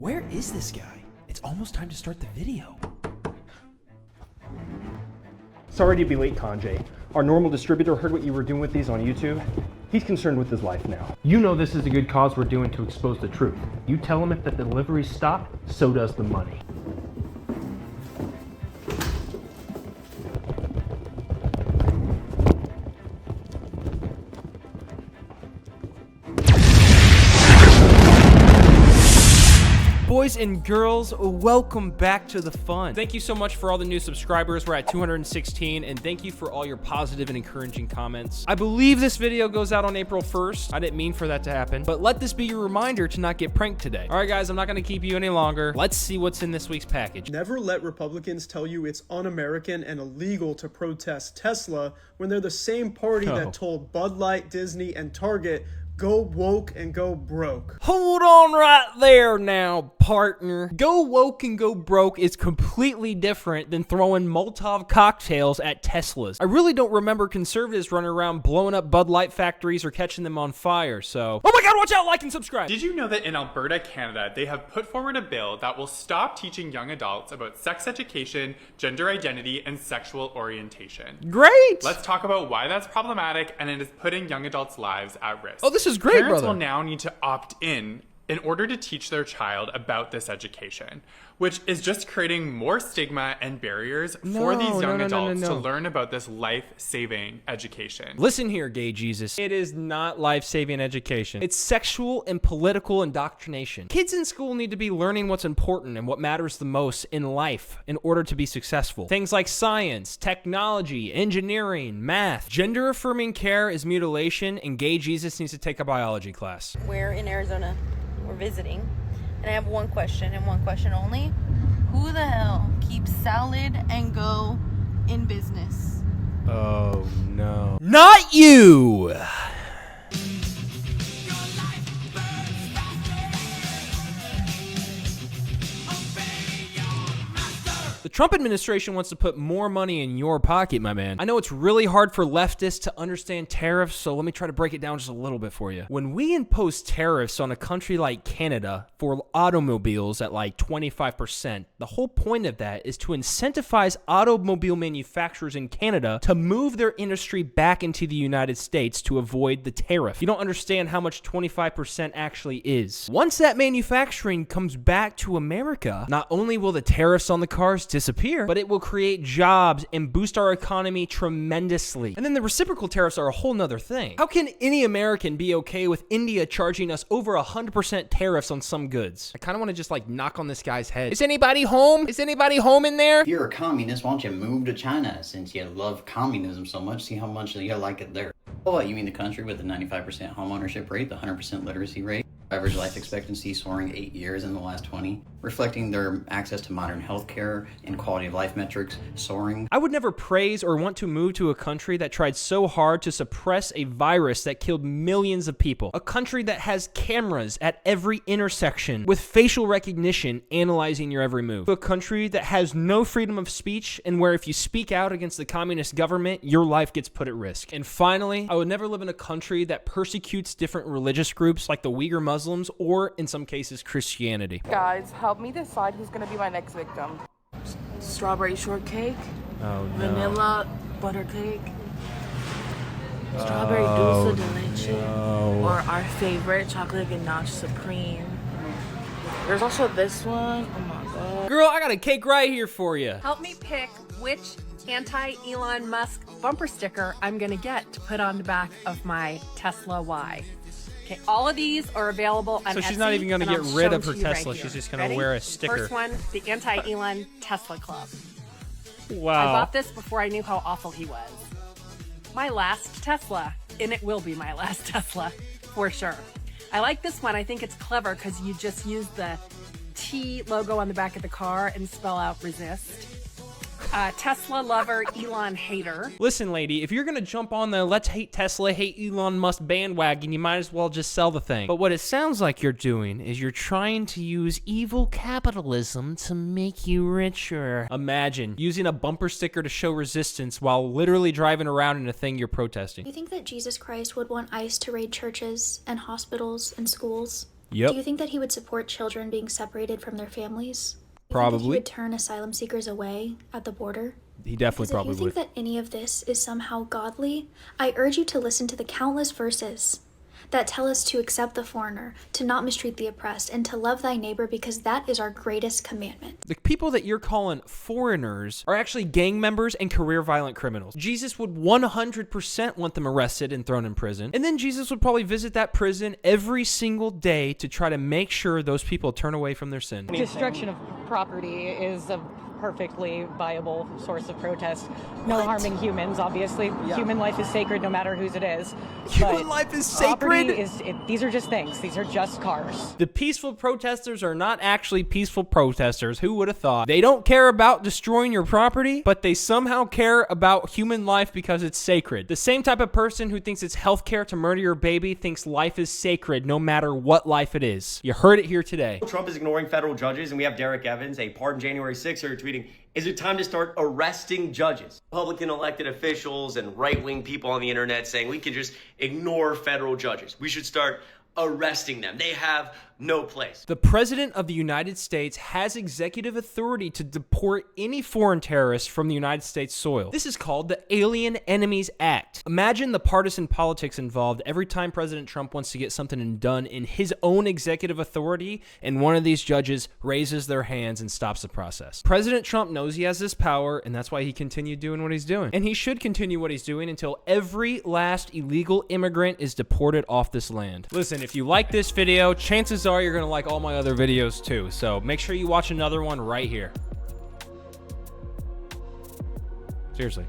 Where is this guy? It's almost time to start the video. Sorry to be late, ConJay. Our normal distributor heard what you were doing with these on YouTube. He's concerned with his life now. You know this is a good cause we're doing to expose the truth. You tell him if the deliveries stop, so does the money. Boys and girls, welcome back to the fun. Thank you so much for all the new subscribers. We're at 216, and thank you for all your positive and encouraging comments. I believe this video goes out on April 1st. I didn't mean for that to happen, but let this be your reminder to not get pranked today. All right, guys, I'm not gonna keep you any longer. Let's see what's in this week's package. Never let Republicans tell you it's un-American and illegal to protest Tesla when they're the same party that told Bud Light, Disney, and Target go woke and go broke. Hold on right there now, partner. Go woke and go broke is completely different than throwing Molotov cocktails at Teslas. I really don't remember conservatives running around blowing up Bud Light factories or catching them on fire, so... Oh my god, watch out, like and subscribe! Did you know that in Alberta, Canada, they have put forward a bill that will stop teaching young adults about sex education, gender identity, and sexual orientation? Great! Let's talk about why that's problematic and it is putting young adults' lives at risk. Oh, this is great, Parents brother. will now need to opt in order to teach their child about this education, which is just creating more stigma and barriers for these young adults to learn about this life-saving education. Listen here, gay Jesus. It is not life-saving education. It's sexual and political indoctrination. Kids in school need to be learning what's important and what matters the most in life in order to be successful. Things like science, technology, engineering, math. Gender-affirming care is mutilation, and gay Jesus needs to take a biology class. We're in Arizona. We're visiting, and I have one question and one question only. Who the hell keeps salad and go in business? Oh no. Not you! The Trump administration wants to put more money in your pocket, my man. I know it's really hard for leftists to understand tariffs, so let me try to break it down just a little bit for you. When we impose tariffs on a country like Canada for automobiles at like 25%, the whole point of that is to incentivize automobile manufacturers in Canada to move their industry back into the United States to avoid the tariff. You don't understand how much 25% actually is. Once that manufacturing comes back to America, not only will the tariffs on the cars disappear, but it will create jobs and boost our economy tremendously. And then the reciprocal tariffs are a whole nother thing. How can any American be okay with India charging us over 100% tariffs on some goods? I kind of want to just like knock on this guy's head. Is anybody home? Is anybody home in there? If you're a communist, why don't you move to China since you love communism so much? See how much you like it there. Oh, you mean the country with the 95% home ownership rate, the 100% literacy rate? Average life expectancy soaring 8 years in the last 20, reflecting their access to modern healthcare and quality of life metrics soaring. I would never praise or want to move to a country that tried so hard to suppress a virus that killed millions of people. A country that has cameras at every intersection with facial recognition analyzing your every move. A country that has no freedom of speech and where if you speak out against the communist government, your life gets put at risk. And finally, I would never live in a country that persecutes different religious groups like the Uyghur Muslims or, in some cases, Christianity. Guys, help me decide who's gonna be my next victim. Strawberry shortcake, vanilla butter cake, strawberry dulce de leche, or our favorite chocolate ganache supreme. There's also this one. Oh my god. Girl, I got a cake right here for you. Help me pick which anti-Elon Musk bumper sticker I'm gonna get to put on the back of my Tesla Y. Okay, all of these are available on Etsy. So she's not even going to get rid of her Tesla. She's just going to wear a sticker. First one, the anti-Elon Tesla Club. Wow. I bought this before I knew how awful he was. My last Tesla, and it will be my last Tesla, for sure. I like this one. I think it's clever because you just use the T logo on the back of the car and spell out resist. Tesla lover, Elon hater. Listen, lady, if you're gonna jump on the let's hate Tesla, hate Elon Musk bandwagon, you might as well just sell the thing. But what it sounds like you're doing is you're trying to use evil capitalism to make you richer. Imagine using a bumper sticker to show resistance while literally driving around in a thing you're protesting. Do you think that Jesus Christ would want ICE to raid churches and hospitals and schools? Yep. Do you think that he would support children being separated from their families? Do you think that Probably. he would turn asylum seekers away at the border? He definitely Because probably if you would. think that any of this is somehow godly, I urge you to listen to the countless verses that tell us to accept the foreigner, to not mistreat the oppressed, and to love thy neighbor, because that is our greatest commandment. The people that you're calling foreigners are actually gang members and career violent criminals. Jesus would 100% want them arrested and thrown in prison. And then Jesus would probably visit that prison every single day to try to make sure those people turn away from their sin. Destruction of property is a perfectly viable source of protest. No harming humans, obviously. Yeah. Human life is sacred no matter whose it is. Human life is property sacred? These are just things. These are just cars. The peaceful protesters are not actually peaceful protesters. Who would have thought? They don't care about destroying your property, but they somehow care about human life because it's sacred. The same type of person who thinks it's healthcare to murder your baby thinks life is sacred no matter what life it is. You heard it here today. Trump is ignoring federal judges, and we have Derek Evans, a pardon January 6th, here tweeting, is it time to start arresting judges? Republican elected officials and right-wing people on the internet saying we can just ignore federal judges. We should start arresting them. They have no place. The President of the United States has executive authority to deport any foreign terrorists from the United States soil. This is called the Alien Enemies Act. Imagine the partisan politics involved every time President Trump wants to get something done in his own executive authority, and one of these judges raises their hands and stops the process. President Trump knows he has this power, and that's why he continued doing what he's doing. And he should continue what he's doing until every last illegal immigrant is deported off this land. Listen, if you like this video, chances are you're going to like all my other videos too. So make sure you watch another one right here. Seriously.